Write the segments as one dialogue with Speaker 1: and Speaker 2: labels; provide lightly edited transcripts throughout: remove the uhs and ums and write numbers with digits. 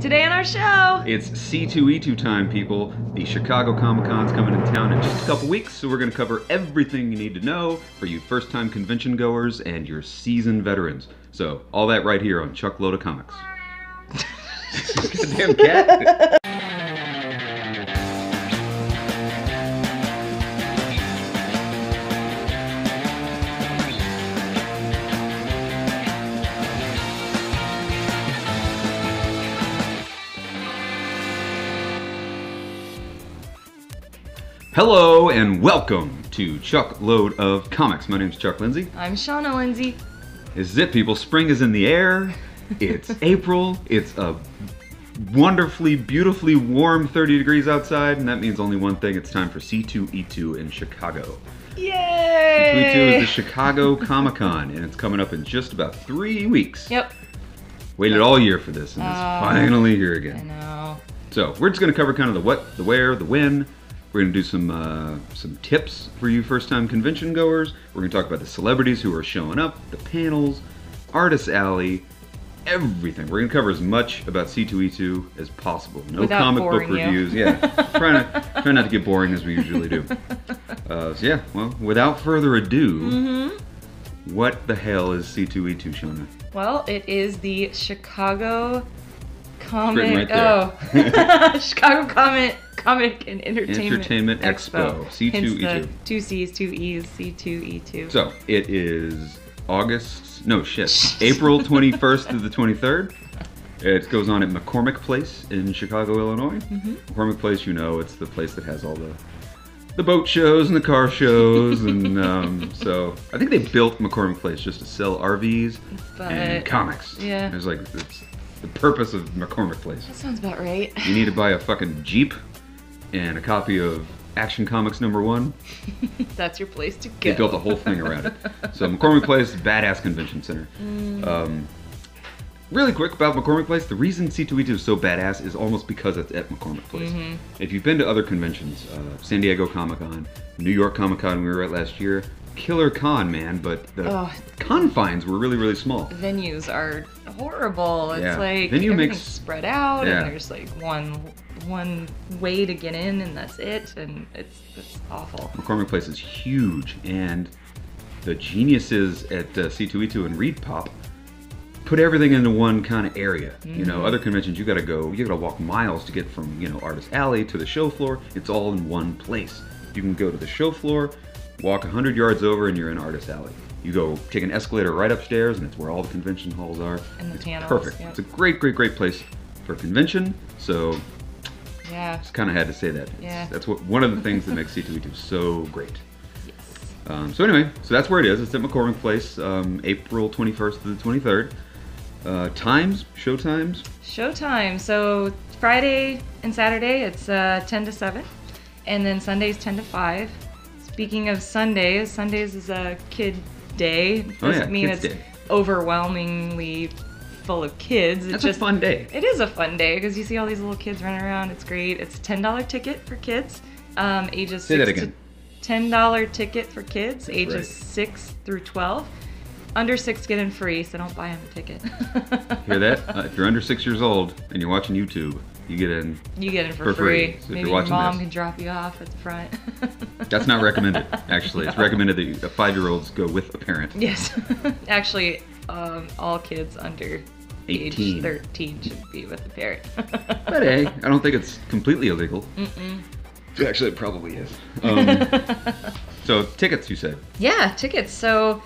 Speaker 1: Today on our show,
Speaker 2: It's C2E2 time, people. The Chicago Comic Con's coming to town in just a couple weeks, so we're going to cover everything you need to know for you first-time convention goers and your seasoned veterans. So, all that right here on Chuckload of Comics. Goddamn cat. Hello and welcome to Chuckload of Comics. My name's Chuck Lindsay.
Speaker 1: I'm Shauna Lindsay.
Speaker 2: This is it, people. Spring is in the air. It's April. It's a wonderfully, beautifully warm 30 degrees outside, and that means only one thing. It's time for C2E2 in Chicago.
Speaker 1: Yay!
Speaker 2: C2E2 is the Chicago Comic Con, and it's coming up in just about 3 weeks.
Speaker 1: Yep.
Speaker 2: Waited all year for this, and it's finally here again.
Speaker 1: I know.
Speaker 2: So we're just going to cover kind of the what, the where, the when. We're going to do some tips for you first-time convention goers. We're going to talk about the celebrities who are showing up, the panels, Artist Alley, everything. We're going to cover as much about C2E2 as possible. No
Speaker 1: Without
Speaker 2: comic book
Speaker 1: boring you.
Speaker 2: reviews. Yeah, try not to get boring as we usually do. So yeah, well, without further ado, what the hell is C2E2, Shauna?
Speaker 1: Well, it is the Chicago
Speaker 2: Right
Speaker 1: Comic.
Speaker 2: there.
Speaker 1: Chicago Comic and Entertainment
Speaker 2: Expo. C2E2.
Speaker 1: Hence the 2 C's, 2 E's, C2E2.
Speaker 2: So it is April 21st to the 23rd. It goes on at McCormick Place in Chicago, Illinois. McCormick Place, you know, it's the place that has all the boat shows and the car shows, and so I think they built McCormick Place just to sell RVs and comics.
Speaker 1: Yeah.
Speaker 2: It's like it's the purpose of McCormick Place.
Speaker 1: That sounds about right.
Speaker 2: You need to buy a fucking Jeep and a copy of Action Comics #1.
Speaker 1: That's your place to go.
Speaker 2: They built a whole thing around it. So McCormick Place, badass convention center. Really quick about McCormick Place, the reason C2E2 is so badass is almost because it's at McCormick Place. If you've been to other conventions, San Diego Comic Con, New York Comic Con we were at last year, killer con, man, but the confines were really, really small.
Speaker 1: Venues are horrible. It's
Speaker 2: Yeah.
Speaker 1: like
Speaker 2: Venue
Speaker 1: everything's
Speaker 2: makes-
Speaker 1: spread out,
Speaker 2: Yeah.
Speaker 1: and there's like one way to get in, and that's it, and it's awful.
Speaker 2: McCormick Place is huge, and the geniuses at C2E2 and Reed Pop put everything into one kind of area. You know, other conventions you gotta walk miles to get from, you know, Artist Alley to the show floor. It's all in one place. You can go to the show floor, walk 100 yards over, and you're in Artist Alley. You go take an escalator right upstairs, and it's where all the convention halls are.
Speaker 1: And the
Speaker 2: it's
Speaker 1: panels,
Speaker 2: perfect.
Speaker 1: yep.
Speaker 2: It's a great, great, great place for a convention. So
Speaker 1: Yeah.
Speaker 2: just kind of had to say that.
Speaker 1: Yeah.
Speaker 2: That's one of the things that makes C2E2 so great.
Speaker 1: Yes.
Speaker 2: So anyway, so that's where it is. It's at McCormick Place, April 21st to the 23rd. Show times?
Speaker 1: Showtime. So Friday and Saturday it's 10 to 7, and then Sundays 10 to 5. Speaking of Sundays, Sundays is a kid day. Doesn't mean
Speaker 2: Kids
Speaker 1: it's
Speaker 2: Day.
Speaker 1: overwhelmingly full of kids. It's
Speaker 2: That's
Speaker 1: just
Speaker 2: a fun day.
Speaker 1: It is a fun day because you see all these little kids running around. It's great. It's a $10 ticket for kids, ages
Speaker 2: Say
Speaker 1: 6
Speaker 2: that again.
Speaker 1: to $10 ticket for kids, ages
Speaker 2: right.
Speaker 1: 6 through 12. Under 6 get in free, so don't buy them a ticket.
Speaker 2: Hear that? If you're under 6 years old and you're watching YouTube, you get in.
Speaker 1: You get it for
Speaker 2: For free.
Speaker 1: free.
Speaker 2: So if
Speaker 1: Maybe
Speaker 2: you're
Speaker 1: your
Speaker 2: watching
Speaker 1: mom
Speaker 2: this.
Speaker 1: can drop you off at the front.
Speaker 2: That's not recommended, actually. It's recommended that 5-year-olds go with a parent.
Speaker 1: Yes. Actually, all kids under
Speaker 2: 18.
Speaker 1: age 13 should be with a parent.
Speaker 2: But hey, I don't think it's completely illegal. Actually, it probably is. So tickets, you said.
Speaker 1: Yeah, tickets. So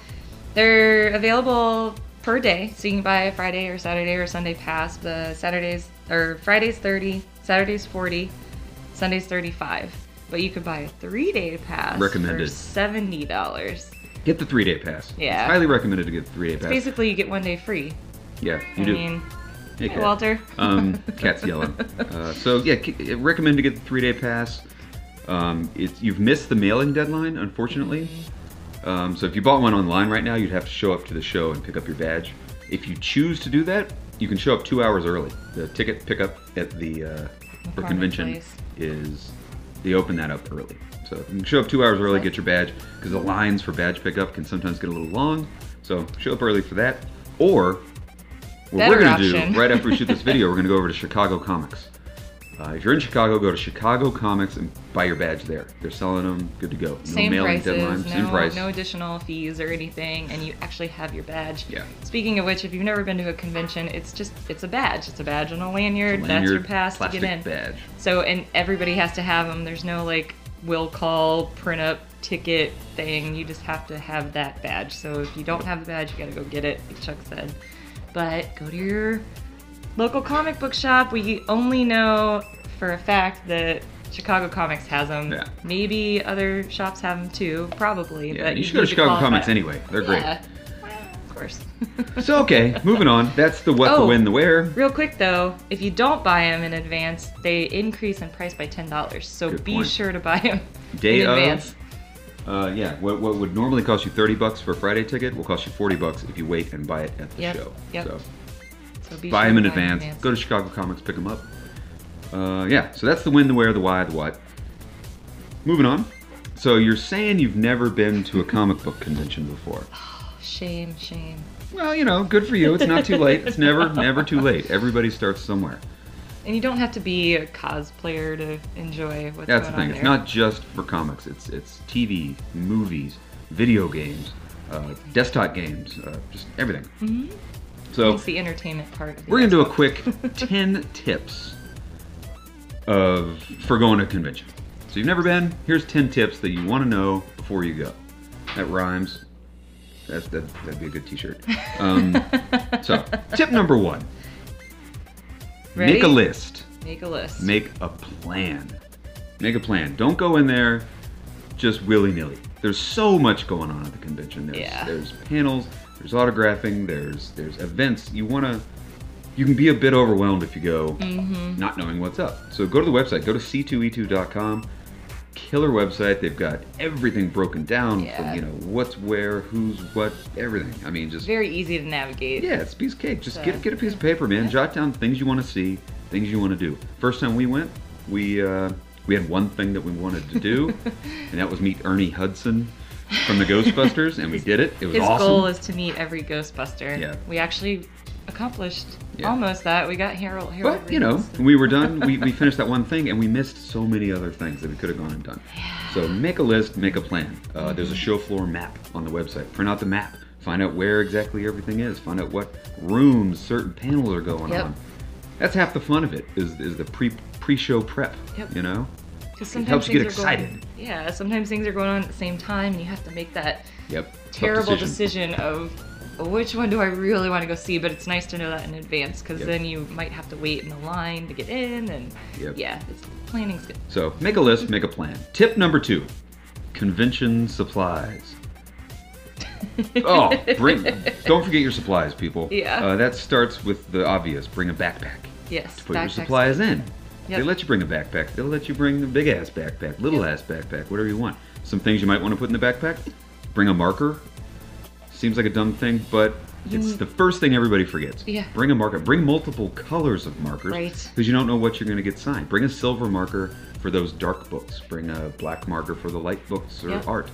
Speaker 1: they're available per day. So you can buy a Friday or Saturday or Sunday pass. The Friday's 30, Saturday's 40, Sunday's 35. But you could buy a 3-day pass
Speaker 2: Recommended.
Speaker 1: for $70.
Speaker 2: Get the 3-day pass.
Speaker 1: Yeah.
Speaker 2: It's highly recommended to get the 3-day pass.
Speaker 1: Basically, you get 1 day free.
Speaker 2: Yeah, you
Speaker 1: I
Speaker 2: do.
Speaker 1: mean,
Speaker 2: Hey,
Speaker 1: hey,
Speaker 2: cat.
Speaker 1: Walter.
Speaker 2: Cat's yelling. So yeah, recommend to get the 3-day pass. You've missed the mailing deadline, unfortunately. So if you bought one online right now, you'd have to show up to the show and pick up your badge. If you choose to do that, you can show up 2 hours early. The ticket pickup at the for convention
Speaker 1: Place.
Speaker 2: is they open that up early. So you can show up 2 hours early, get your badge, because the lines for badge pickup can sometimes get a little long. So show up early for that. Or What
Speaker 1: Better
Speaker 2: we're going to
Speaker 1: option.
Speaker 2: do, right after we shoot this video, we're going to go over to Chicago Comics. If you're in Chicago, go to Chicago Comics and buy your badge there. They're selling them, good to go. No
Speaker 1: Same
Speaker 2: mailing
Speaker 1: prices,
Speaker 2: deadline, same price.
Speaker 1: no additional fees or anything, and you actually have your badge.
Speaker 2: Yeah.
Speaker 1: Speaking of which, if you've never been to a convention, it's a badge. It's a badge on a lanyard.
Speaker 2: It's a
Speaker 1: That's your
Speaker 2: lanyard,
Speaker 1: pass to
Speaker 2: plastic
Speaker 1: get in.
Speaker 2: badge.
Speaker 1: So, and everybody has to have them. There's no like will call, print up ticket thing. You just have to have that badge. So if you don't have the badge, you gotta go get it, like Chuck said. But go to your local comic book shop. We only know for a fact that Chicago Comics has them.
Speaker 2: Yeah.
Speaker 1: Maybe other shops have them too, probably.
Speaker 2: Yeah,
Speaker 1: but
Speaker 2: you should go to Chicago
Speaker 1: qualify.
Speaker 2: Comics anyway. They're great.
Speaker 1: Yeah. Well, of course.
Speaker 2: So, okay, moving on. That's the what, the when, the where.
Speaker 1: Real quick though, if you don't buy them in advance, they increase in price by $10. So
Speaker 2: Good
Speaker 1: be
Speaker 2: point.
Speaker 1: sure to buy them
Speaker 2: Day
Speaker 1: in
Speaker 2: of,
Speaker 1: advance.
Speaker 2: Yeah, what would normally cost you $30 for a Friday ticket will cost you $40 if you wait and buy it at the show.
Speaker 1: Yep.
Speaker 2: So
Speaker 1: be
Speaker 2: buy
Speaker 1: sure
Speaker 2: them
Speaker 1: to
Speaker 2: in advance. Go to Chicago Comics, pick them up. Yeah, so that's the when, the where, the why, the what. Moving on. So you're saying you've never been to a comic book convention before.
Speaker 1: Shame.
Speaker 2: Well, you know, good for you. It's not too late. It's never too late. Everybody starts somewhere.
Speaker 1: And you don't have to be a cosplayer to enjoy what's
Speaker 2: That's the
Speaker 1: going
Speaker 2: thing.
Speaker 1: on
Speaker 2: It's
Speaker 1: there.
Speaker 2: not just for comics. It's TV, movies, video games, desktop games, just everything.
Speaker 1: Mm-hmm.
Speaker 2: So
Speaker 1: It's the entertainment part. Of the
Speaker 2: we're gonna do a
Speaker 1: expo.
Speaker 2: quick 10 tips for going to a convention. So you've never been. Here's 10 tips that you want to know before you go. That rhymes. That'd be a good T-shirt. So tip number 1.
Speaker 1: Ready?
Speaker 2: Make a list.
Speaker 1: Make a list.
Speaker 2: Make a plan. Make a plan. Don't go in there just willy-nilly. There's so much going on at the convention. There's panels, there's autographing, there's events. You can be a bit overwhelmed if you go not knowing what's up. So go to the website. Go to C2E2.com. Killer website. They've got everything broken down from, you know, what's where, who's what, everything. I mean, just
Speaker 1: very easy to navigate.
Speaker 2: yeah, it's a piece of cake. Just get a piece of paper, man. Jot down things you want to see, things you want to do. First time we went, we had one thing that we wanted to do, and that was meet Ernie Hudson from the Ghostbusters, and we did it. It was awesome.
Speaker 1: His goal is to meet every Ghostbuster.
Speaker 2: Yeah.
Speaker 1: We actually accomplished almost that. We got Harold.
Speaker 2: But, you know, when we were done, we finished that one thing, and we missed so many other things that we could have gone and done.
Speaker 1: Yeah.
Speaker 2: So make a list, make a plan. There's a show floor map on the website. Print out the map. Find out where exactly everything is. Find out what rooms certain panels are going on. That's half the fun of it, is the pre-show prep, you know?
Speaker 1: It
Speaker 2: helps you get excited.
Speaker 1: Sometimes things are going on at the same time, and you have to make that
Speaker 2: Tough
Speaker 1: terrible decision of which one do I really want to go see. But it's nice to know that in advance, because then you might have to wait in the line to get in, and planning's good.
Speaker 2: So make a list, make a plan. Tip number 2, convention supplies. Don't forget your supplies, people.
Speaker 1: Yeah.
Speaker 2: That starts with the obvious. Bring a backpack.
Speaker 1: Yes.
Speaker 2: To put your supplies in. They let you bring a backpack. They'll let you bring a big ass backpack, little ass backpack, whatever you want. Some things you might want to put in the backpack. Bring a marker. Seems like a dumb thing, but it's the first thing everybody forgets.
Speaker 1: Yeah.
Speaker 2: Bring a marker. Bring multiple colors of markers.
Speaker 1: Right.
Speaker 2: Because you don't know what you're going to get signed. Bring a silver marker for those dark books. Bring a black marker for the light books or art.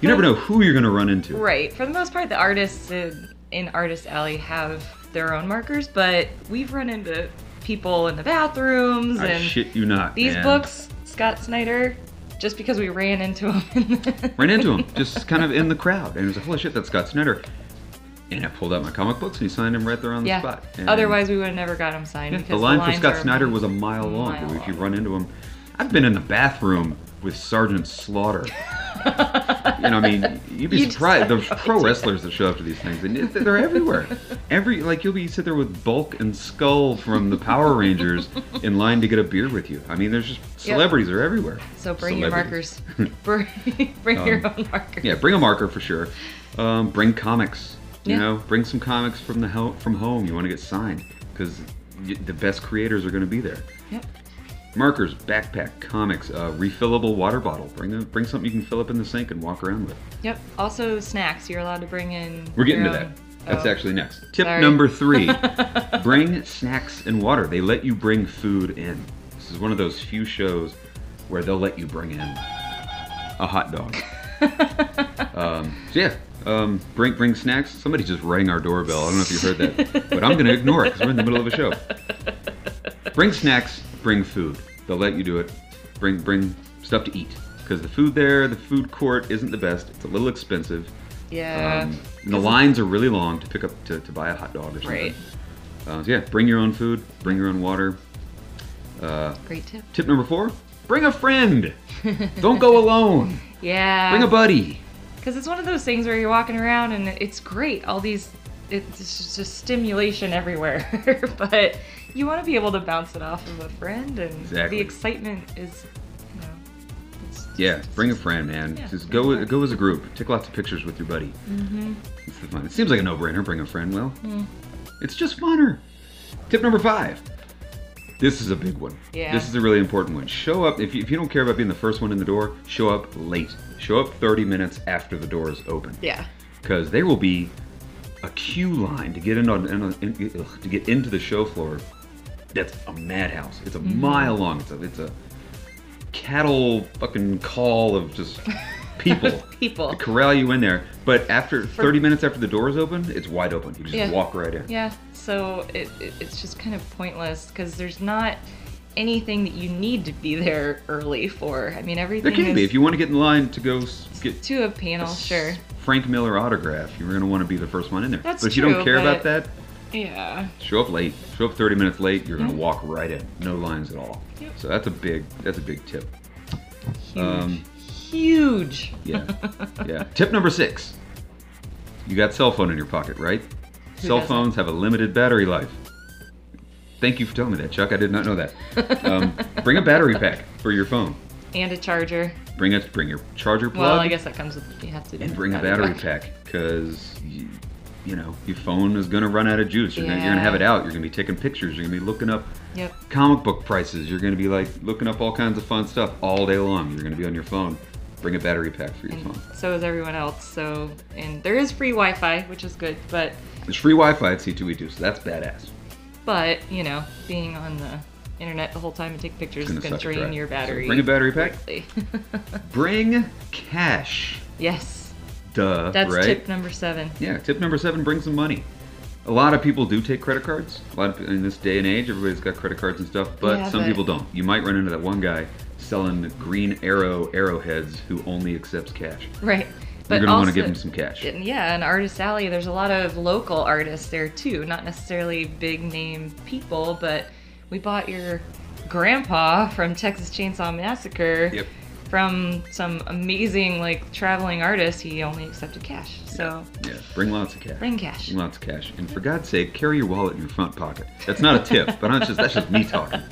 Speaker 2: You never know who you're going to run into.
Speaker 1: Right. For the most part, the artists in Artist Alley have their own markers, but we've run into people in the bathrooms.
Speaker 2: I shit you not,
Speaker 1: These
Speaker 2: man.
Speaker 1: books, Scott Snyder, just because we ran into him.
Speaker 2: Ran into him, just kind of in the crowd. And it was like, holy shit, that's Scott Snyder. And I pulled out my comic books and he signed them right there on the spot. And
Speaker 1: otherwise, we would have never got him signed.
Speaker 2: yeah,
Speaker 1: Because
Speaker 2: the line for
Speaker 1: lines
Speaker 2: Scott
Speaker 1: are
Speaker 2: Snyder was a mile long. If you run into him, I've been in the bathroom with Sergeant Slaughter. You know, I mean, you'd be surprised. The pro wrestlers that show up to these things, and they're everywhere. You'll sit there with Bulk and Skull from the Power Rangers in line to get a beer with you. I mean, there's just celebrities are everywhere.
Speaker 1: So bring your markers. Bring your own markers.
Speaker 2: Yeah, bring a marker for sure. Bring comics. You know, bring some comics from home. You want to get signed because the best creators are going to be there.
Speaker 1: Yep.
Speaker 2: Markers, backpack, comics, refillable water bottle. Bring something you can fill up in the sink and walk around with.
Speaker 1: Yep. Also snacks. You're allowed to bring in.
Speaker 2: We're getting to
Speaker 1: your
Speaker 2: that.
Speaker 1: own.
Speaker 2: That's actually next. Tip
Speaker 1: Sorry.
Speaker 2: number 3. Bring snacks and water. They let you bring food in. This is one of those few shows where they'll let you bring in a hot dog. Bring snacks. Somebody just rang our doorbell. I don't know if you heard that, but I'm going to ignore it because we're in the middle of a show. Bring snacks. Bring food. They'll let you do it. Bring stuff to eat because the food there, the food court isn't the best. It's a little expensive.
Speaker 1: Yeah.
Speaker 2: And the lines are really long to pick up to buy a hot dog or something.
Speaker 1: Right.
Speaker 2: So yeah, bring your own food. Bring your own water.
Speaker 1: Great tip.
Speaker 2: Tip number 4: bring a friend. Don't go alone.
Speaker 1: Yeah.
Speaker 2: Bring a buddy.
Speaker 1: Because it's one of those things where you're walking around and it's great. It's just stimulation everywhere. But you want to be able to bounce it off of a friend, and
Speaker 2: Exactly.
Speaker 1: the excitement is,
Speaker 2: Yeah, bring a friend, man.
Speaker 1: Yeah,
Speaker 2: Just
Speaker 1: bring a
Speaker 2: go
Speaker 1: friend.
Speaker 2: go as a group. Take lots of pictures with your buddy.
Speaker 1: Mm-hmm.
Speaker 2: It's the fun. It seems like a no-brainer. Bring a friend. Well, it's just funner. Tip number 5. This is a big one.
Speaker 1: Yeah.
Speaker 2: This is a really important one. Show up, if you don't care about being the first one in the door, show up late. Show up 30 minutes after the doors open.
Speaker 1: Yeah.
Speaker 2: Because there will be a queue line to get to get into the show floor. That's a madhouse. It's a mile long. It's a cattle fucking call of just people.
Speaker 1: People.
Speaker 2: To corral you in there. But after 30 minutes after the doors open, it's wide open. You just walk right in.
Speaker 1: Yeah. So it's just kind of pointless because there's not anything that you need to be there early for. I mean, everything
Speaker 2: There can be. If you want to get in line to go get
Speaker 1: to a panel, sure.
Speaker 2: Frank Miller autograph, you're going to want to be the first one in there.
Speaker 1: That's
Speaker 2: but if you don't
Speaker 1: true,
Speaker 2: care
Speaker 1: but-
Speaker 2: about that,
Speaker 1: Yeah.
Speaker 2: show up late. Show up 30 minutes late. You're going to walk right in. No lines at all.
Speaker 1: Yep.
Speaker 2: So that's a big tip.
Speaker 1: Huge. Huge.
Speaker 2: Yeah. Yeah. Tip number 6. You got cell phone in your pocket, right? Cell
Speaker 1: doesn't?
Speaker 2: phones have a limited battery life. Thank you for telling me that, Chuck. I did not know that. Bring a battery pack for your phone.
Speaker 1: And a charger.
Speaker 2: Bring your charger plug.
Speaker 1: Well, I guess that comes with, you have to.
Speaker 2: And bring a battery pack because you know your phone is going to run out of juice. You're going to have it out. You're going to be taking pictures. You're going to be looking up
Speaker 1: Yep.
Speaker 2: comic book prices. You're going to be like looking up all kinds of fun stuff all day long. You're going to be on your phone. Bring a battery pack for your
Speaker 1: And
Speaker 2: phone.
Speaker 1: so is everyone else. So, and there is free Wi-Fi, which is good, but
Speaker 2: There's free Wi-Fi at C2E2, so that's badass.
Speaker 1: you know, being on the internet the whole time and take pictures is
Speaker 2: gonna
Speaker 1: going to
Speaker 2: suck to
Speaker 1: drain
Speaker 2: try.
Speaker 1: your
Speaker 2: So
Speaker 1: battery.
Speaker 2: bring a battery pack.
Speaker 1: greatly.
Speaker 2: Bring cash.
Speaker 1: Yes.
Speaker 2: Duh,
Speaker 1: That's
Speaker 2: right?
Speaker 1: tip number 7.
Speaker 2: Yeah, tip number 7, bring some money. A lot of people do take credit cards. A lot of, in this day and age, everybody's got credit cards and stuff, but
Speaker 1: Yeah,
Speaker 2: some
Speaker 1: but-
Speaker 2: people don't. You might run into that one guy selling green arrowheads who only accepts cash.
Speaker 1: Right.
Speaker 2: You're
Speaker 1: But
Speaker 2: going to want to
Speaker 1: also-
Speaker 2: give him some cash.
Speaker 1: Yeah, and Artist Alley, there's a lot of local artists there too. Not necessarily big name people, but we bought your grandpa from Texas Chainsaw Massacre
Speaker 2: Yep.
Speaker 1: from some amazing traveling artist. He only accepted cash. So
Speaker 2: Yeah, bring lots of cash.
Speaker 1: bring cash.
Speaker 2: Bring lots of cash. And for God's sake, carry your wallet in your front pocket. That's not a tip, but that's just me talking.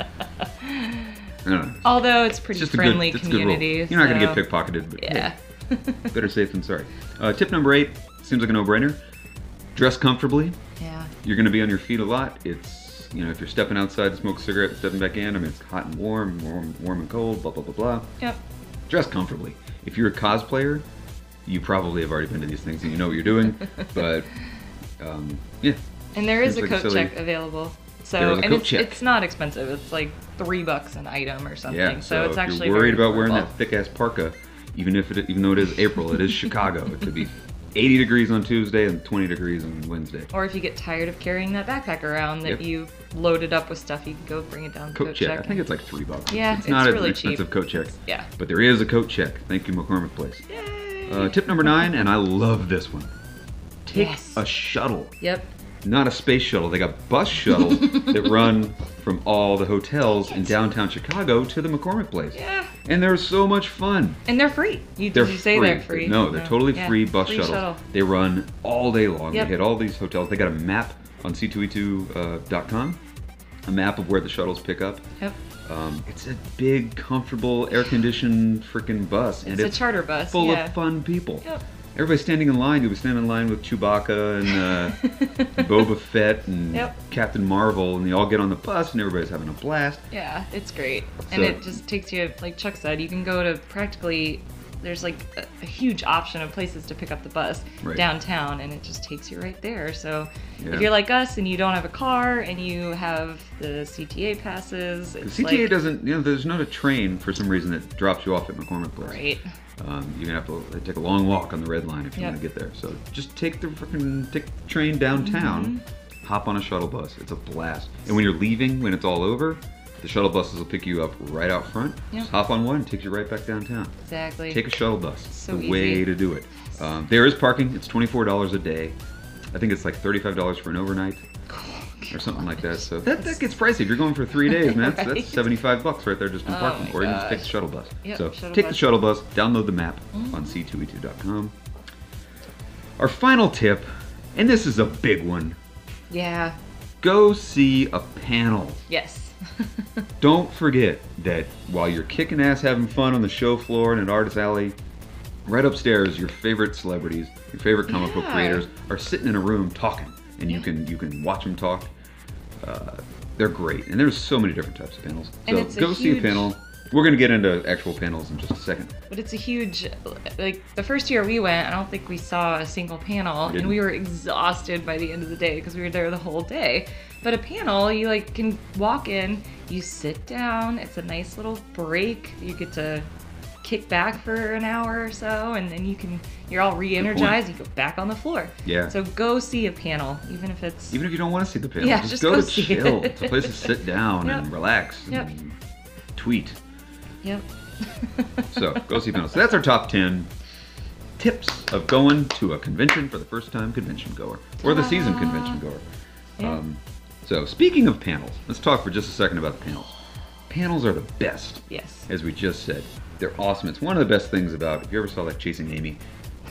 Speaker 2: I don't know.
Speaker 1: Although it's pretty
Speaker 2: It's just
Speaker 1: friendly
Speaker 2: it's a good rule.
Speaker 1: community.
Speaker 2: You're not going to
Speaker 1: so-
Speaker 2: get pickpocketed, but
Speaker 1: Yeah.
Speaker 2: hey, better safe than sorry. Tip number 8, seems like a no-brainer. Dress comfortably.
Speaker 1: Yeah.
Speaker 2: You're going to be on your feet a lot. It's, if you're stepping outside to smoke a cigarette and stepping back in, I mean, it's hot and warm and cold, blah, blah, blah, blah.
Speaker 1: Yep.
Speaker 2: Dress comfortably. If you're a cosplayer, you probably have already been to these things and you know what you're doing, but yeah.
Speaker 1: And there is
Speaker 2: Seems
Speaker 1: a
Speaker 2: like
Speaker 1: coat
Speaker 2: silly-
Speaker 1: check available.
Speaker 2: There
Speaker 1: So
Speaker 2: is a
Speaker 1: and
Speaker 2: coat check.
Speaker 1: it's not expensive. It's like $3 an item or something.
Speaker 2: Yeah,
Speaker 1: so it's
Speaker 2: if
Speaker 1: actually
Speaker 2: you're worried
Speaker 1: very
Speaker 2: about wearing
Speaker 1: affordable.
Speaker 2: that thick-ass parka, even though it is April, it is Chicago. It could be 80 degrees on Tuesday and 20 degrees on Wednesday.
Speaker 1: Or if you get tired of carrying that backpack around that
Speaker 2: Yep.
Speaker 1: you loaded up with stuff, you can go bring it down to
Speaker 2: Coat check. I think it's like $3.
Speaker 1: Yeah,
Speaker 2: it's not
Speaker 1: it's
Speaker 2: an
Speaker 1: really
Speaker 2: expensive
Speaker 1: cheap.
Speaker 2: coat check.
Speaker 1: Yeah.
Speaker 2: But there is a coat check. Thank you, McCormick Place.
Speaker 1: Yay!
Speaker 2: Tip number 9, and I love this one. Take
Speaker 1: Yes.
Speaker 2: a shuttle.
Speaker 1: Yep.
Speaker 2: Not a space shuttle. They got bus shuttles that run from all the hotels in downtown Chicago to the McCormick Place.
Speaker 1: Yeah.
Speaker 2: And they're so much fun.
Speaker 1: And they're free.
Speaker 2: They're
Speaker 1: Did you say they're free?
Speaker 2: No, they're totally
Speaker 1: Yeah,
Speaker 2: free bus
Speaker 1: free
Speaker 2: shuttles.
Speaker 1: shuttle.
Speaker 2: They run all day long.
Speaker 1: Yep.
Speaker 2: They hit all these hotels. They got a map on C2E2.com, a map of where the shuttles pick up.
Speaker 1: Yep.
Speaker 2: It's a big, comfortable, air-conditioned freaking bus, and
Speaker 1: It's a charter bus,
Speaker 2: full
Speaker 1: yeah.
Speaker 2: of fun people.
Speaker 1: Yep.
Speaker 2: Everybody's standing in line. You'll be standing in line with Chewbacca and Boba Fett and
Speaker 1: Yep.
Speaker 2: Captain Marvel, and they all get on the bus, and everybody's having a blast.
Speaker 1: Yeah, it's great. And
Speaker 2: So-
Speaker 1: it just takes you, like Chuck said, you can go to practically there's like a huge option of places to pick up the bus downtown, and it just takes you right there. So if you're like us and you don't have a car and you have the CTA passes, it's
Speaker 2: CTA doesn't, there's not a train for some reason that drops you off at McCormick Place.
Speaker 1: Right.
Speaker 2: You're gonna have to take a long walk on the red line if you want to get there. So just take the train downtown, hop on a shuttle bus. It's a blast. And when you're leaving, when it's all over, the shuttle buses will pick you up right out front. Just hop on one, takes you right back downtown.
Speaker 1: Exactly.
Speaker 2: Take a shuttle bus.
Speaker 1: So
Speaker 2: the
Speaker 1: easy.
Speaker 2: way to do it. There is parking. It's $24 a day. I think it's like $35 for an overnight. Or something like that. So that gets pricey. If you're going for 3 days, man, that's $75 right there just in parking for you. Just take the shuttle bus. So take the shuttle bus, download the map on C2E2.com. Our final tip, and this is a big one.
Speaker 1: Yeah.
Speaker 2: Go see a panel.
Speaker 1: Yes.
Speaker 2: Don't forget that while you're kicking ass having fun on the show floor and at Artist Alley, right upstairs, your favorite celebrities, your favorite comic book creators are sitting in a room talking. And you can watch them talk. They're great, and there's so many different types of panels. So go see a panel. We're gonna get into actual panels in just a second.
Speaker 1: But it's a huge, like the first year we went, I don't think we saw a single panel, and we were exhausted by the end of the day because we were there the whole day. But a panel, you like can walk in, you sit down. It's a nice little break. You get to kick back for an hour or so, and then you're all re-energized. You go back on the floor. Yeah. So go see a panel, even if
Speaker 2: you don't want to see the panel.
Speaker 1: Yeah,
Speaker 2: just go to chill. It's a place to sit down
Speaker 1: Yep.
Speaker 2: and relax and tweet.
Speaker 1: Yep.
Speaker 2: So go see panels. So that's our top 10 tips of going to a convention for the first time convention goer or the seasoned convention goer.
Speaker 1: Yeah.
Speaker 2: So speaking of panels, let's talk for just a second about the panels. Panels are the best.
Speaker 1: Yes.
Speaker 2: As we just said. They're awesome. It's one of the best things about, if you ever saw like Chasing Amy,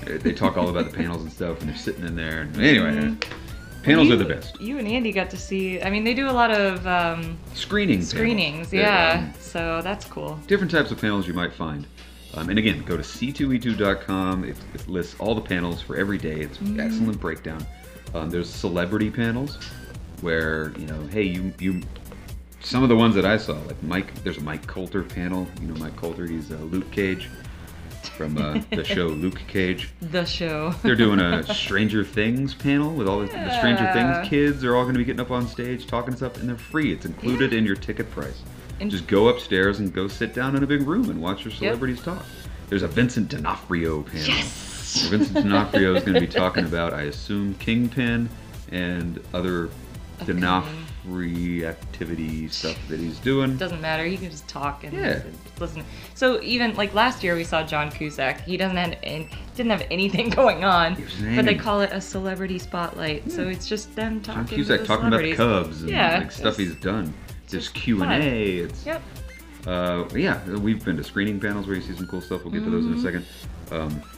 Speaker 2: they talk all about the panels and stuff, and they're sitting in there. And anyway, panels are the best.
Speaker 1: You and Andy got to see, I mean, they do a lot of
Speaker 2: screenings,
Speaker 1: yeah. So that's cool.
Speaker 2: Different types of panels you might find. And again, go to C2E2.com. It lists all the panels for every day. It's an excellent breakdown. There's celebrity panels where, hey, you some of the ones that I saw, like there's a Mike Coulter panel. You know Mike Coulter, he's Luke Cage from the show Luke Cage.
Speaker 1: The show.
Speaker 2: They're doing a Stranger Things panel with all the Stranger Things kids. They're all going to be getting up on stage talking stuff, and they're free. It's included in your ticket price. And just go upstairs and go sit down in a big room and watch your celebrities talk. There's a Vincent D'Onofrio panel.
Speaker 1: Yes!
Speaker 2: Vincent D'Onofrio is going to be talking about, I assume, Kingpin and other D'Onofrio activity stuff that he's doing.
Speaker 1: Doesn't matter. He can just talk and listen. So even like last year we saw John Cusack. He didn't have anything going on, but they call it a celebrity spotlight. So it's just them talking.
Speaker 2: John Cusack talking about the Cubs and stuff he's done. There's Q&A. It's we've been to screening panels where you see some cool stuff. We'll get to those in a second.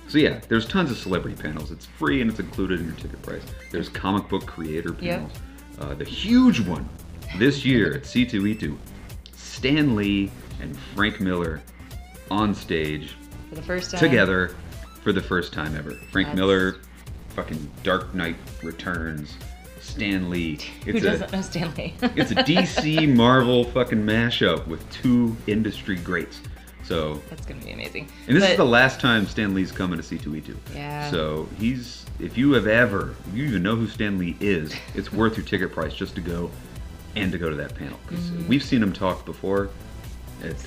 Speaker 2: So yeah, there's tons of celebrity panels. It's free and it's included in your ticket price. There's comic book creator panels. The huge one this year at C2E2, Stan Lee and Frank Miller on stage
Speaker 1: for the first time
Speaker 2: together for the first time ever. Frank Miller, fucking Dark Knight Returns. Stan Lee.
Speaker 1: Who doesn't know Stan Lee?
Speaker 2: It's a DC Marvel fucking mashup with two industry greats. So
Speaker 1: that's gonna be amazing.
Speaker 2: And this is the last time Stan Lee's coming to C2E2.
Speaker 1: Yeah.
Speaker 2: So if you even know who Stan Lee is, it's worth your ticket price just to go and to go to that panel. Because we've seen him talk before at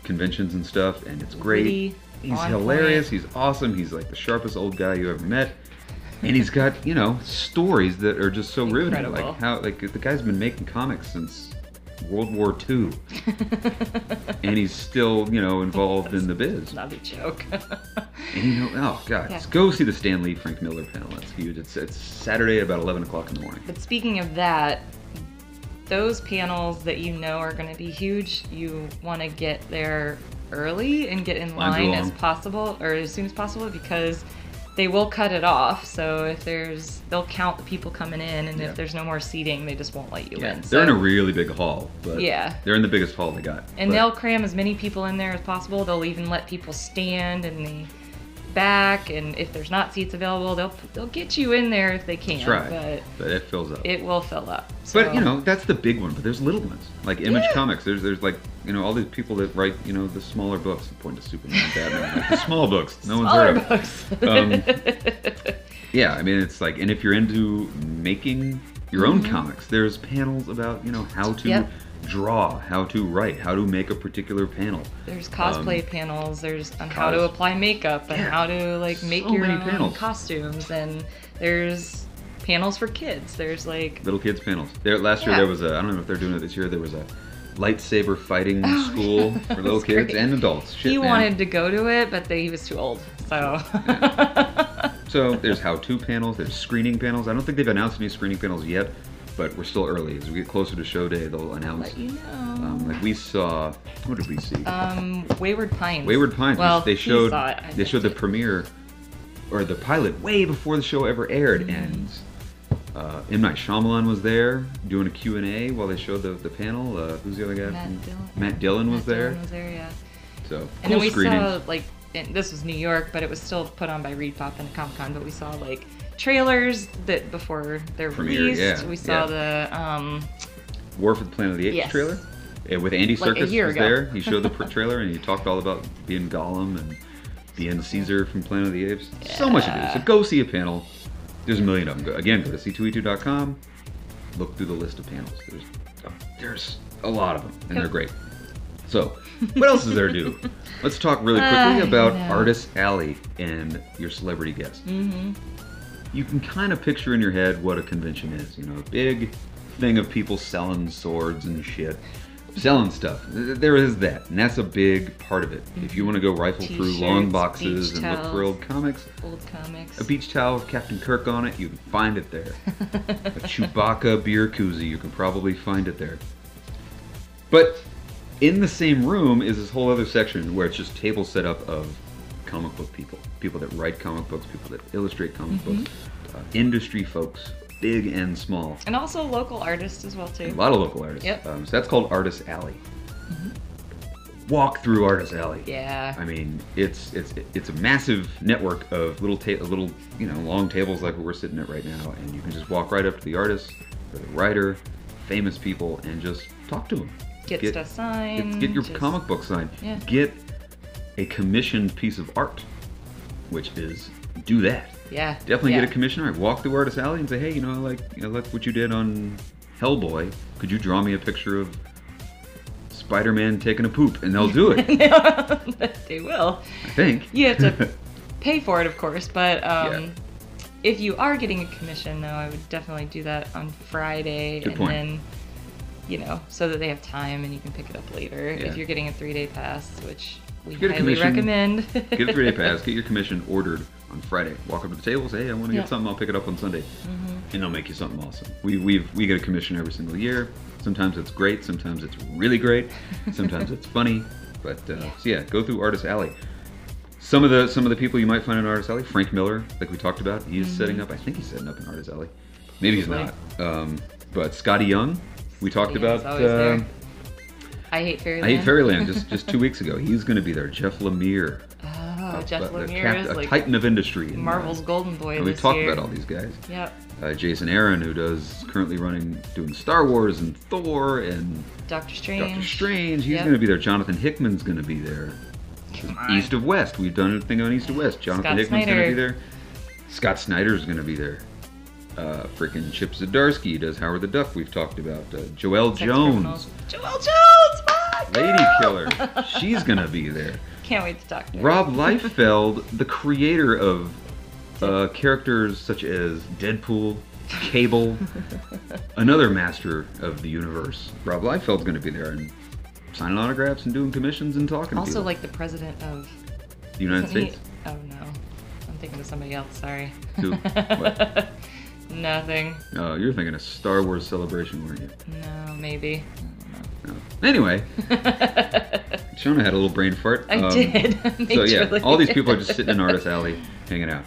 Speaker 2: conventions and stuff, and it's great. He's hilarious. He's awesome. He's like the sharpest old guy you ever met. And he's got, stories that are just so riveting. Like how, the guy's been making comics since World War II. And he's still, involved in the biz.
Speaker 1: Not a joke.
Speaker 2: And oh god, go see the Stan Lee Frank Miller panel. That's huge. It's Saturday at about 11 o'clock in the morning.
Speaker 1: But speaking of that, those panels that are going to be huge, you want to get there early and get in line as possible, or as soon as possible, because they will cut it off. So if they'll count the people coming in, and if there's no more seating, they just won't let you in. So,
Speaker 2: they're in a really big hall, but they're in the biggest hall they got.
Speaker 1: And they'll cram as many people in there as possible. They'll even let people stand, and back, and if there's not seats available, they'll get you in there if they can.
Speaker 2: Try, but it fills up.
Speaker 1: It will fill up. So.
Speaker 2: But you know, that's the big one. But there's little ones like Image Comics. There's like, you know, all these people that write, you know, the smaller books. Point to Superman, Batman, like the small books. No one's heard of. Yeah, I mean, it's like, and if you're into making your own comics, there's panels about, you know, how to draw, how to write, how to make a particular panel.
Speaker 1: There's cosplay panels. There's on how to apply makeup and how to like make your own costumes, and there's panels for kids. There's like
Speaker 2: little kids panels. Last year there was a, I don't know if they're doing it this year, there was a lightsaber fighting school for little kids and adults. Shit,
Speaker 1: he wanted to go to it, but he was too old. So
Speaker 2: so there's how-to panels, there's screening panels. I don't think they've announced any screening panels yet, but we're still early. As we get closer to show day, they'll announce.
Speaker 1: Let you know.
Speaker 2: Like we saw, what did we see?
Speaker 1: Wayward Pines.
Speaker 2: Wayward Pines.
Speaker 1: Well,
Speaker 2: they showed the premiere or the pilot way before the show ever aired, and M. Night Shyamalan was there doing a Q&A while they showed the panel. Who's the other guy? Matt Dillon was there.
Speaker 1: Matt Dillon was there, yeah.
Speaker 2: So cool.
Speaker 1: And then we
Speaker 2: screening.
Speaker 1: saw like, and this was New York, but it was still put on by Reed Pop and Comic-Con, but we saw like trailers that before they're released.
Speaker 2: Yeah,
Speaker 1: we saw the
Speaker 2: War for the Planet of the Apes trailer. With Andy Serkis was there. He showed the trailer and he talked all about being Gollum and being Caesar from Planet of the Apes. Yeah. So much to do. So go see a panel. There's a million of them. Again, go to C2E2.com. Look through the list of panels. There's a lot of them, and they're great. So, what else is there to do? Let's talk really quickly about Artist Alley and your celebrity guests. You can kind of picture in your head what a convention is. You know, a big thing of people selling swords and shit. Selling stuff. There is that, and that's a big part of it. If you want to go rifle through long boxes and look for old comics, a beach towel with Captain Kirk on it, you can find it there. A Chewbacca beer koozie, you can probably find it there. But in the same room is this whole other section where it's just tables set up of comic book people that write comic books, people that illustrate comic books, industry folks, big and small. And
Speaker 1: also local artists as well, too.
Speaker 2: A lot of local artists.
Speaker 1: Yep.
Speaker 2: So that's called Artist Alley. Walk through Artist Alley.
Speaker 1: Yeah.
Speaker 2: I mean, it's a massive network of little you know, long tables like we're sitting at right now, and you can just walk right up to the artist or the writer, famous people, and just talk to them.
Speaker 1: Get stuff signed.
Speaker 2: Get your comic book signed. Yeah. Get a commissioned piece of art, which is do that.
Speaker 1: Yeah.
Speaker 2: Definitely get a commission. Right. Walk through Artist Alley and say, hey, like what you did on Hellboy. Could you draw me a picture of Spider-Man taking a poop? And they'll do it.
Speaker 1: They will.
Speaker 2: I think.
Speaker 1: You have to pay for it, of course, but if you are getting a commission, though, I would definitely do that on Friday.
Speaker 2: Good point.
Speaker 1: Then, you know, so that they have time and you can pick it up later.
Speaker 2: Yeah.
Speaker 1: If you're getting a 3-day pass, which we
Speaker 2: highly
Speaker 1: recommend.
Speaker 2: Get a 3-day pass. Get your commission ordered on Friday. Walk up to the table, say, hey, I want to get something. I'll pick it up on Sunday. And they'll make you something awesome. We get a commission every single year. Sometimes it's great. Sometimes it's really great. Sometimes it's funny. But so yeah, go through Artist Alley. Some of the people you might find in Artist Alley, Frank Miller, like we talked about, he's setting up. I think he's setting up in Artist Alley. Maybe he's not. But Scotty Young, we talked about.
Speaker 1: I Hate Fairyland.
Speaker 2: I Hate Fairyland just 2 weeks ago. He's going to be there. Jeff Lemire.
Speaker 1: Jeff Lemire is
Speaker 2: a
Speaker 1: like
Speaker 2: titan of industry.
Speaker 1: Marvel's golden boy.
Speaker 2: And we talked about all these guys.
Speaker 1: Yep.
Speaker 2: Jason Aaron, who currently doing Star Wars and Thor and
Speaker 1: Doctor Strange.
Speaker 2: He's going to be there. Jonathan Hickman's going to be there. East of West. We've done a thing on East of West. Jonathan Hickman's going to be there. Scott Snyder's going to be there. Freaking Chip Zdarsky does Howard the Duck. We've talked about Joelle Jones.
Speaker 1: Joelle Jones,
Speaker 2: Lady Killer. She's going to be there.
Speaker 1: Can't wait to talk to her.
Speaker 2: Rob Liefeld, the creator of characters such as Deadpool, Cable, another master of the universe. Rob Liefeld's going to be there and signing autographs and doing commissions and talking to people.
Speaker 1: Also like the president of
Speaker 2: the United States.
Speaker 1: Oh no, I'm thinking of somebody else. Sorry.
Speaker 2: Who? What?
Speaker 1: Nothing.
Speaker 2: Oh, you're thinking of Star Wars Celebration, weren't you?
Speaker 1: No, maybe. I don't know.
Speaker 2: No. Anyway, Shona had a little brain fart.
Speaker 1: I did.
Speaker 2: So yeah, all these people are just sitting in Artist Alley, hanging out.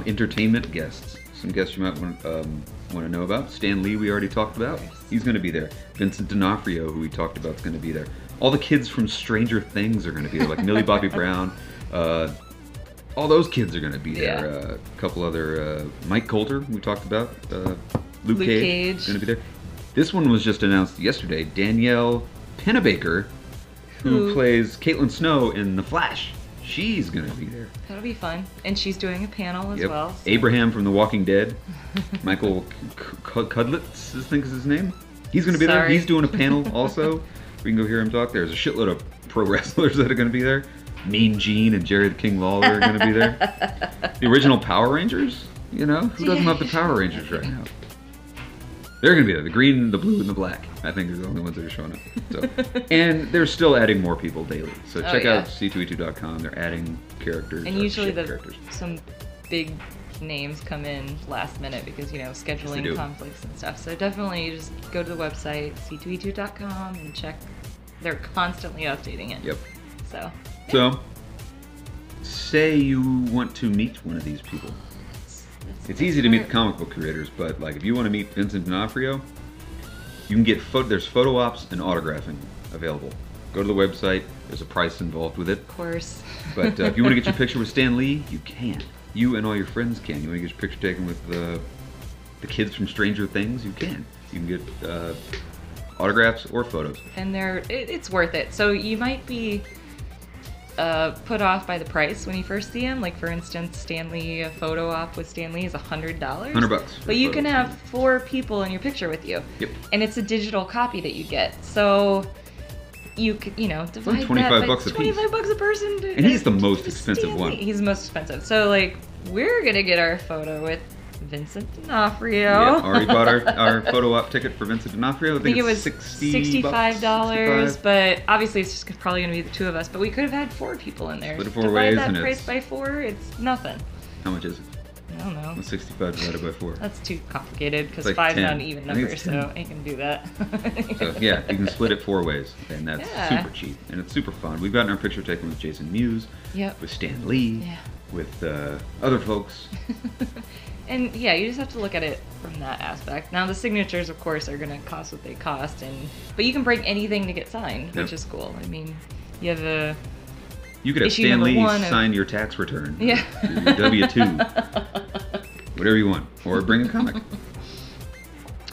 Speaker 2: Entertainment guests. Some guests you might want to know about. Stan Lee, we already talked about. He's going to be there. Vincent D'Onofrio, who we talked about, is going to be there. All the kids from Stranger Things are going to be there, like Millie Bobby Brown. all those kids are going to be there.
Speaker 1: Yeah.
Speaker 2: A couple other, Mike Coulter, we talked about. Luke Cage is going to be there. This one was just announced yesterday. Danielle Pennebaker, who plays Caitlin Snow in The Flash. She's going to be there.
Speaker 1: That'll be fun. And she's doing a panel as well. So.
Speaker 2: Abraham from The Walking Dead. Michael Cudlitz, I think is his name. He's going to be there. He's doing a panel also. We can go hear him talk. There's a shitload of pro wrestlers that are going to be there. Mean Gene and Jerry the King Lawler are going to be there. The original Power Rangers, you know? Who doesn't love the Power Rangers right now? They're going to be there. The green, the blue, and the black, I think, are the only ones that are showing up. So, and they're still adding more people daily. So check out C2E2.com. They're adding characters.
Speaker 1: And usually some big names come in last minute because, you know, scheduling conflicts and stuff. So definitely just go to the website, C2E2.com, and check. They're constantly updating it.
Speaker 2: Yep.
Speaker 1: So.
Speaker 2: So, say you want to meet one of these people. It's easy to meet the comic book creators, but like if you want to meet Vincent D'Onofrio, you can get there's photo ops and autographing available. Go to the website. There's a price involved with it. Of
Speaker 1: course.
Speaker 2: But if you want to get your picture with Stan Lee, you can. You and all your friends can. You want to get your picture taken with the kids from Stranger Things, you can. You can get autographs or photos. And
Speaker 1: it's worth it. So you might be put off by the price when you first see him. Like for instance, a photo op with Stan Lee is $100.
Speaker 2: $100.
Speaker 1: But you can have 4 people in your picture with you.
Speaker 2: Yep.
Speaker 1: And it's a digital copy that you get. So you could, divide
Speaker 2: $25
Speaker 1: that by
Speaker 2: a piece.
Speaker 1: $25 a person.
Speaker 2: And he's the most expensive one.
Speaker 1: He's the most expensive. So like we're gonna get our photo with Vincent D'Onofrio.
Speaker 2: Yeah, already bought our photo op ticket for Vincent D'Onofrio. I think it was
Speaker 1: $65, but obviously it's just probably going to be the 2 of us. But we could have had 4 people in there.
Speaker 2: Split it 4 ways,
Speaker 1: divide that price by 4, it's nothing.
Speaker 2: How much is it?
Speaker 1: I don't know.
Speaker 2: What's 65 divided by 4?
Speaker 1: That's too complicated because
Speaker 2: like
Speaker 1: 5 is
Speaker 2: 10.
Speaker 1: not an even number, so I can do that.
Speaker 2: So yeah, you can split it 4 ways, and that's super cheap, and it's super fun. We've gotten our picture taken with Jason Mewes, with Stan Lee, with other folks.
Speaker 1: And yeah, you just have to look at it from that aspect. Now the signatures, of course, are going to cost what they cost, but you can bring anything to get signed, which is cool. I mean, you have
Speaker 2: you could have Stan Lee sign your tax return, your W-2, whatever you want, or bring a comic.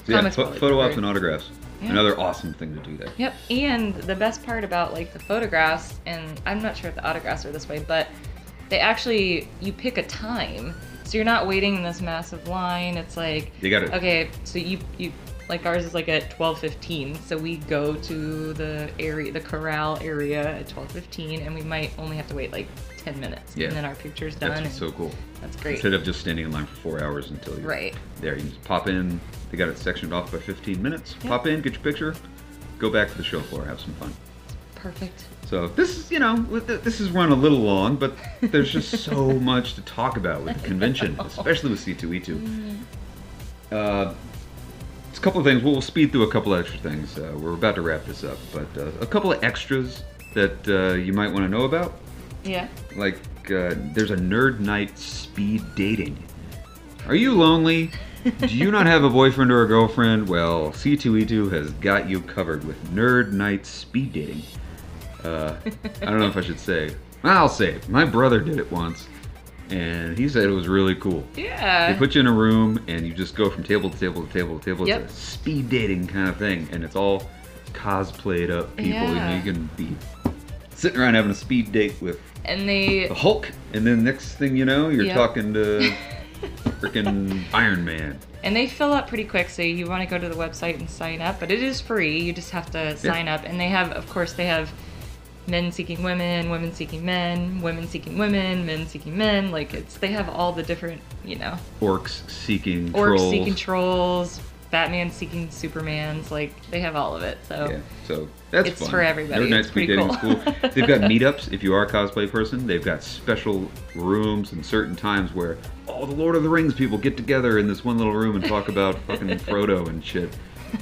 Speaker 2: So yeah, photo ops and autographs. Yeah. Another awesome thing to do there.
Speaker 1: Yep, and the best part about like the photographs, and I'm not sure if the autographs are this way, but you pick a time. So you're not waiting in this massive line. It's like, okay, so you like ours is like at 12:15. So we go to the corral area at 12:15, and we might only have to wait like 10 minutes. Yeah. And then our picture's done.
Speaker 2: That's so cool.
Speaker 1: That's great.
Speaker 2: Instead of just standing in line for 4 hours until you're there, you can just pop in. They got it sectioned off by 15 minutes. Yep. Pop in, get your picture, go back to the show floor, have some fun.
Speaker 1: Perfect.
Speaker 2: So this is, this has run a little long, but there's just so much to talk about with the convention, especially with C2E2. It's a couple of things. We'll speed through a couple extra things. We're about to wrap this up, but a couple of extras that you might want to know about.
Speaker 1: Yeah.
Speaker 2: Like there's a Nerd Night speed dating. Are you lonely? Do you not have a boyfriend or a girlfriend? Well, C2E2 has got you covered with Nerd Night speed dating. I don't know if I should say. I'll say it. My brother did it once, and he said it was really cool.
Speaker 1: Yeah.
Speaker 2: They put you in a room, and you just go from table to table to table to table. It's a speed dating kind of thing, and it's all cosplayed up people.
Speaker 1: Yeah.
Speaker 2: You can be sitting around having a speed date with the Hulk, and then next thing you know, you're talking to freaking Iron Man.
Speaker 1: And they fill up pretty quick, so you want to go to the website and sign up, but it is free. You just have to sign up, and they have men seeking women, women seeking men, women seeking women, men seeking men. Like they have all the different,
Speaker 2: Orcs seeking
Speaker 1: trolls, Batman seeking Supermans. Like they have all of it. So
Speaker 2: so that's
Speaker 1: it's
Speaker 2: fun.
Speaker 1: for everybody.
Speaker 2: Nerd Night speed dating is cool. They've got meetups if you are a cosplay person. They've got special rooms and certain times where all the Lord of the Rings people get together in this one little room and talk about fucking Frodo and shit.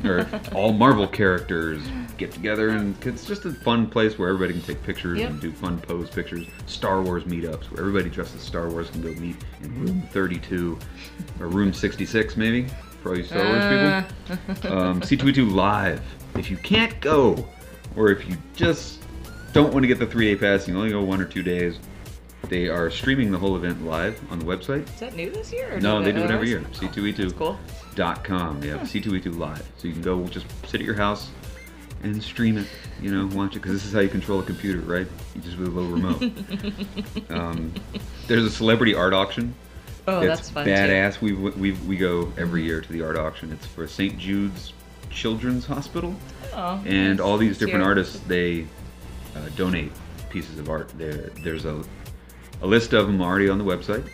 Speaker 2: Or all Marvel characters get together, and it's just a fun place where everybody can take pictures and do fun pose pictures. Star Wars meetups where everybody dressed as Star Wars can go meet in room 32 or room 66 maybe for all you Star Wars people. C2E2 Live. If you can't go, or if you just don't want to get the 3-day pass, you only go 1 or 2 days, They are streaming the whole event live on the website.
Speaker 1: Is that new this year? Or
Speaker 2: No, they do it every year.
Speaker 1: That's
Speaker 2: C2E2.com.
Speaker 1: cool.
Speaker 2: They have C2E2 live. So you can go just sit at your house and stream it, you know, watch it, because this is how you control a computer, right? You just with a little remote. There's a celebrity art auction.
Speaker 1: Oh, that's fun
Speaker 2: badass.
Speaker 1: too.
Speaker 2: We go every year to the art auction. It's for St. Jude's Children's Hospital.
Speaker 1: Oh,
Speaker 2: And all these different
Speaker 1: cute.
Speaker 2: artists, they donate pieces of art. There's a list of them already on the website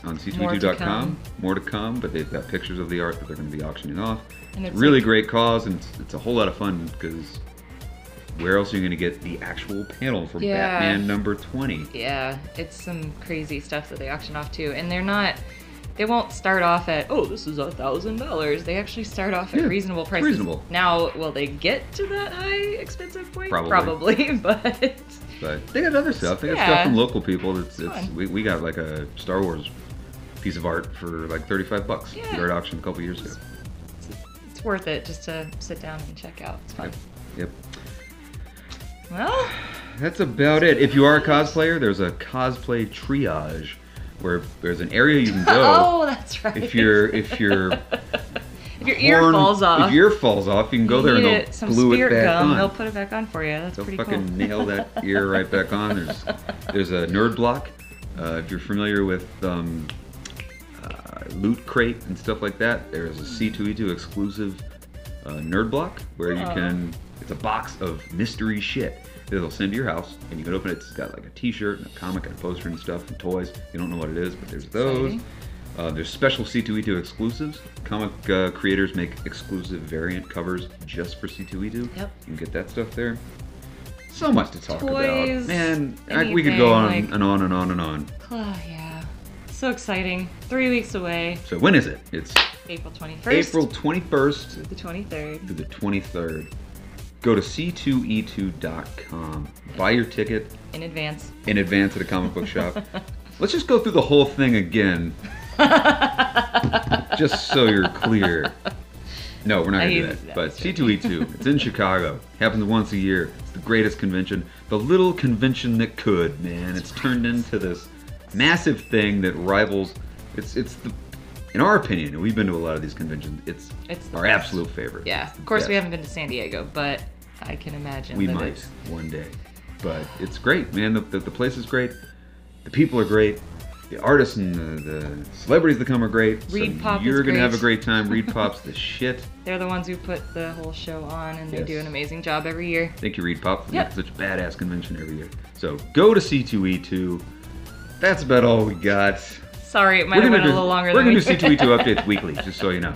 Speaker 2: on C2E2.com. More to come, but they've got pictures of the art that they're going to be auctioning off.
Speaker 1: And it's
Speaker 2: really
Speaker 1: like,
Speaker 2: great cause, and it's a whole lot of fun, because where else are you going to get the actual panel from
Speaker 1: Yeah.
Speaker 2: Batman number 20?
Speaker 1: yeah, it's some crazy stuff that they auction off too, and they won't start off at, oh, this is $1,000. They actually start off at
Speaker 2: Yeah,
Speaker 1: reasonable prices.
Speaker 2: reasonable.
Speaker 1: Now, will they get to that high expensive point?
Speaker 2: Probably.
Speaker 1: But
Speaker 2: But they got other stuff. They got
Speaker 1: Yeah.
Speaker 2: stuff from local people.
Speaker 1: Fun.
Speaker 2: We got like a Star Wars piece of art for like $35.
Speaker 1: Yeah.
Speaker 2: The art auction a couple years ago.
Speaker 1: it's worth it just to sit down and check out. It's fun.
Speaker 2: Yep.
Speaker 1: Well,
Speaker 2: That's about it. If you are a cosplayer, there's a cosplay triage where there's an area you can go.
Speaker 1: oh, that's right.
Speaker 2: If your
Speaker 1: if your ear
Speaker 2: horn-
Speaker 1: falls off,
Speaker 2: if your ear falls off, you can go
Speaker 1: you
Speaker 2: there and
Speaker 1: need
Speaker 2: they'll
Speaker 1: some
Speaker 2: glue it
Speaker 1: spirit
Speaker 2: back
Speaker 1: gum.
Speaker 2: on.
Speaker 1: They'll put it back on for you. That's
Speaker 2: They'll
Speaker 1: pretty
Speaker 2: fucking
Speaker 1: cool.
Speaker 2: nail that ear right back on. There's a nerd block. If you're familiar with Loot Crate and stuff like that, there's a C2E2 exclusive nerd block where you can. It's a box of mystery shit that they'll send to your house, and you can open it. It's got like a T-shirt and a comic and a poster and stuff and toys. You don't know what it is, but there's those.
Speaker 1: Exciting.
Speaker 2: There's special C2E2 exclusives. Comic creators make exclusive variant covers just for C2E2.
Speaker 1: Yep.
Speaker 2: You can get that stuff there. So much to talk
Speaker 1: Toys,
Speaker 2: about. Man, we could
Speaker 1: anything,
Speaker 2: go on
Speaker 1: like-
Speaker 2: and on and on and on.
Speaker 1: Oh, yeah. So exciting. 3 weeks away.
Speaker 2: So when is it? It's
Speaker 1: April 21st.
Speaker 2: April 21st
Speaker 1: through the 23rd.
Speaker 2: through the 23rd. Go to C2E2.com. Buy your ticket
Speaker 1: In advance.
Speaker 2: in advance at a comic book shop. Let's just go through the whole thing again, just so you're clear. No, we're not going to do that. But C2E2, it's in Chicago. Happens once a year. It's the greatest convention. The little convention that could, man. It's turned into this massive thing that rivals. It's the, in our opinion, and we've been to a lot of these conventions, it's
Speaker 1: the
Speaker 2: our
Speaker 1: best.
Speaker 2: absolute favorite.
Speaker 1: Yeah.
Speaker 2: It's the
Speaker 1: Of course, we
Speaker 2: best.
Speaker 1: haven't been to San Diego, but I can imagine
Speaker 2: We
Speaker 1: that
Speaker 2: might
Speaker 1: it's...
Speaker 2: one day. But it's great, man. The place is great. The people are great. The artists and the celebrities that come are great.
Speaker 1: Reed
Speaker 2: so
Speaker 1: Pop
Speaker 2: you're
Speaker 1: is
Speaker 2: gonna have a
Speaker 1: great.
Speaker 2: great time. Reed Pop's the shit.
Speaker 1: They're the ones who put the whole show on, and they
Speaker 2: Yes.
Speaker 1: do an amazing job every year.
Speaker 2: Thank you, Reed Pop, for
Speaker 1: Yep.
Speaker 2: making such a badass convention every year. So go to C2E2. That's about all we got.
Speaker 1: Sorry, it might have been a little longer
Speaker 2: We're
Speaker 1: than
Speaker 2: gonna
Speaker 1: we
Speaker 2: do C2E2 updates weekly, just so you know.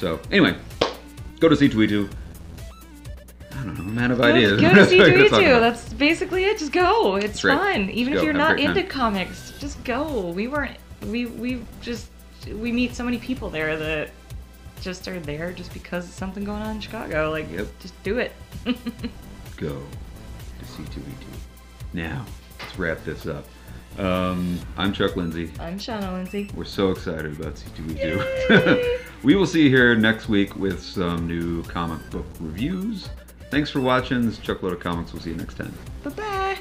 Speaker 2: So anyway, go to C2E2. I don't know, I'm out of ideas.
Speaker 1: Go to
Speaker 2: That's what we're gonna talk
Speaker 1: C2E2.
Speaker 2: about.
Speaker 1: That's basically it. Just go. It's
Speaker 2: That's right.
Speaker 1: fun. Even
Speaker 2: Just
Speaker 1: if
Speaker 2: go.
Speaker 1: you're
Speaker 2: Have a
Speaker 1: not
Speaker 2: great
Speaker 1: into
Speaker 2: time.
Speaker 1: comics, just go. We meet so many people there that just are there just because of something going on in Chicago. Like,
Speaker 2: Yep.
Speaker 1: just do it.
Speaker 2: Go to C2E2. Now, let's wrap this up. I'm Chuck Lindsay.
Speaker 1: I'm Shauna Lindsay.
Speaker 2: We're so excited about C2E2. We will see you here next week with some new comic book reviews. Thanks for watching. This is Chuck Load of Comics. We'll see you next time.
Speaker 1: Bye-bye.